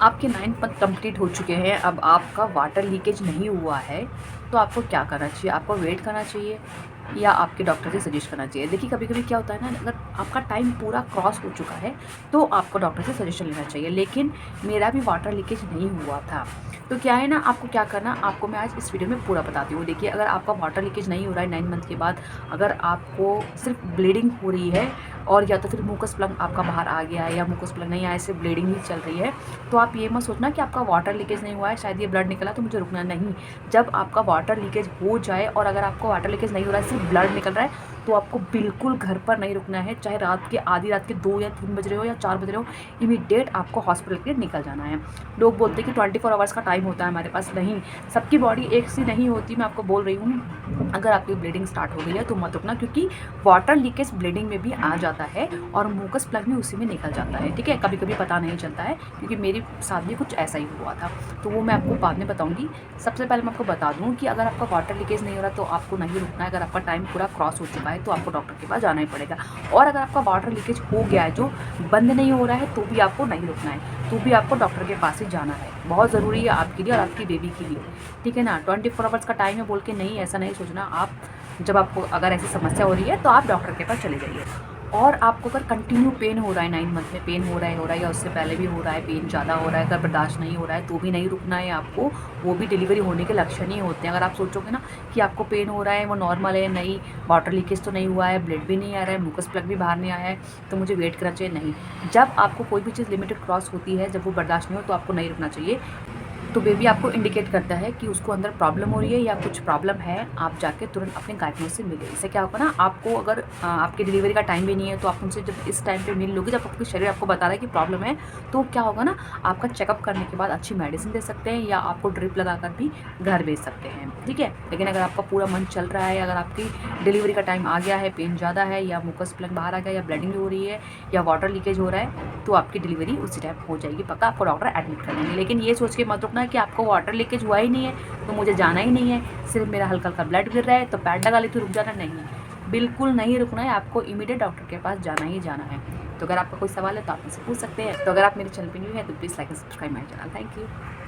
आपके 9 month complete हो चुके हैं, अब आपका वाटर लीकेज नहीं हुआ है, तो आपको क्या करना चाहिए? आपको वेट करना चाहिए या आपके डॉक्टर से सजेस्ट करना चाहिए? देखिए, कभी-कभी क्या होता है ना, अगर आपका टाइम पूरा क्रॉस हो चुका है, तो आपको डॉक्टर से सजेशन लेना चाहिए। लेकिन मेरा भी वाटर लीकेज नहीं हुआ था, तो क्या है ना, आपको क्या करना, आपको मैं आज इस वीडियो में पूरा बताती हूँ। देखिए, अगर आपका वाटर लीकेज नहीं हो रहा है 9 मंथ के बाद, अगर आपको सिर्फ ब्लीडिंग हो रही है और या तो फिर मुकस प्लग आपका बाहर आ गया है या मुकस प्लग नहीं आया, सिर्फ ब्लीडिंग ही चल रही है, तो आप ये मत सोचना कि आपका वाटर लीकेज नहीं हुआ है, शायद ये ब्लड निकला तो मुझे रुकना नहीं। जब आपका वाटर लीकेज हो जाए और अगर आपको वाटर लीकेज नहीं हो रहा है, सिर्फ ब्लड निकल रहा है, तो आपको बिल्कुल घर पर नहीं रुकना है। चाहे रात के आधी रात के 2 या 3 बज रहे हो या 4 बज रहे हो, इमीडिएट आपको हॉस्पिटल के लिए निकल जाना है। लोग बोलते हैं कि 24 आवर्स का टाइम होता है हमारे पास, नहीं, सबकी बॉडी एक सी नहीं होती। मैं आपको बोल रही हूँ, अगर आपकी ब्लीडिंग स्टार्ट हो गई है तो मत रुकना, क्योंकि वाटर लीकेज ब्लीडिंग में भी आ जाता है और मुकस प्लग भी उसी में निकल जाता है। ठीक है, कभी कभी पता नहीं चलता है, क्योंकि मेरे साथ भी कुछ ऐसा ही हुआ था, तो वो मैं आपको बाद में बताऊंगी। सबसे पहले मैं आपको बता दूं कि अगर आपका वाटर लीकेज नहीं हो रहा तो आपको नहीं रुकना है। अगर आपका टाइम पूरा क्रॉस हो चुका है तो आपको डॉक्टर के पास जाना ही पड़ेगा। और अगर आपका वाटर लीकेज हो गया है, जो बंद नहीं हो रहा है, तो भी आपको नहीं रुकना है, तो भी आपको डॉक्टर के पास ही जाना है। बहुत ज़रूरी है आपके लिए और आपकी बेबी के लिए। ठीक है ना, 24 आवर्स का टाइम है बोल के नहीं, ऐसा नहीं सोचना। आप जब आपको अगर ऐसी समस्या हो रही है तो आप डॉक्टर के पास चले जाइए। और आपको अगर कंटिन्यू पेन हो रहा है, 9 मंथ में पेन हो रहा है या उससे पहले भी हो रहा है, पेन ज़्यादा हो रहा है, अगर बर्दाश्त नहीं हो रहा है, तो भी नहीं रुकना है आपको। वो भी डिलीवरी होने के लक्षण ही होते हैं। अगर आप सोचोगे ना कि आपको पेन हो रहा है, वो नॉर्मल है, नहीं वाटर लीकेज तो नहीं हुआ है, ब्लड भी नहीं आ रहा है, मुकस प्लग भी बाहर नहीं आया है, तो मुझे वेट करना चाहिए, नहीं। जब आपको कोई भी चीज़ लिमिटेड क्रॉस होती है, जब वो बर्दाश्त नहीं हो, तो आपको नहीं रुकना चाहिए। तो बेबी आपको इंडिकेट करता है कि उसको अंदर प्रॉब्लम हो रही है या कुछ प्रॉब्लम है, आप जाके तुरंत अपने गाइडलाइन से मिले। इससे क्या होगा ना, आपको अगर आपकी डिलीवरी का टाइम भी नहीं है, तो आप उनसे जब इस टाइम पे मिल लोगे, जब आपके शरीर आपको बता रहा है कि प्रॉब्लम है, तो क्या होगा ना, आपका चेकअप करने के बाद अच्छी मेडिसिन दे सकते हैं या आपको ड्रिप लगाकर भी घर भेज सकते हैं। ठीक है, लेकिन अगर आपका पूरा मन चल रहा है, अगर आपकी डिलीवरी का टाइम आ गया है, पेन ज़्यादा है या मुकस प्लग बाहर आ गया या ब्लीडिंग हो रही है या वाटर लीकेज हो रहा है, तो आपकी डिलीवरी उसी टाइम हो जाएगी पक्का। आपको डॉक्टर एडमिट कर लेंगे। लेकिन ये सोच के मत रुकना कि आपको वाटर लीकेज हुआ ही नहीं है तो मुझे जाना ही नहीं है, सिर्फ मेरा हल्का हल्का ब्लड गिर रहा है तो पैड लगा लेती हूँ, रुक जाना, नहीं, बिल्कुल नहीं रुकना है। आपको इमीडिएट डॉक्टर के पास जाना ही जाना है। तो अगर आपका कोई सवाल है तो आप मुझसे पूछ सकते हैं। तो अगर आप मेरे चैनल पर न्यू है तो please like and subscribe my channel. Thank you.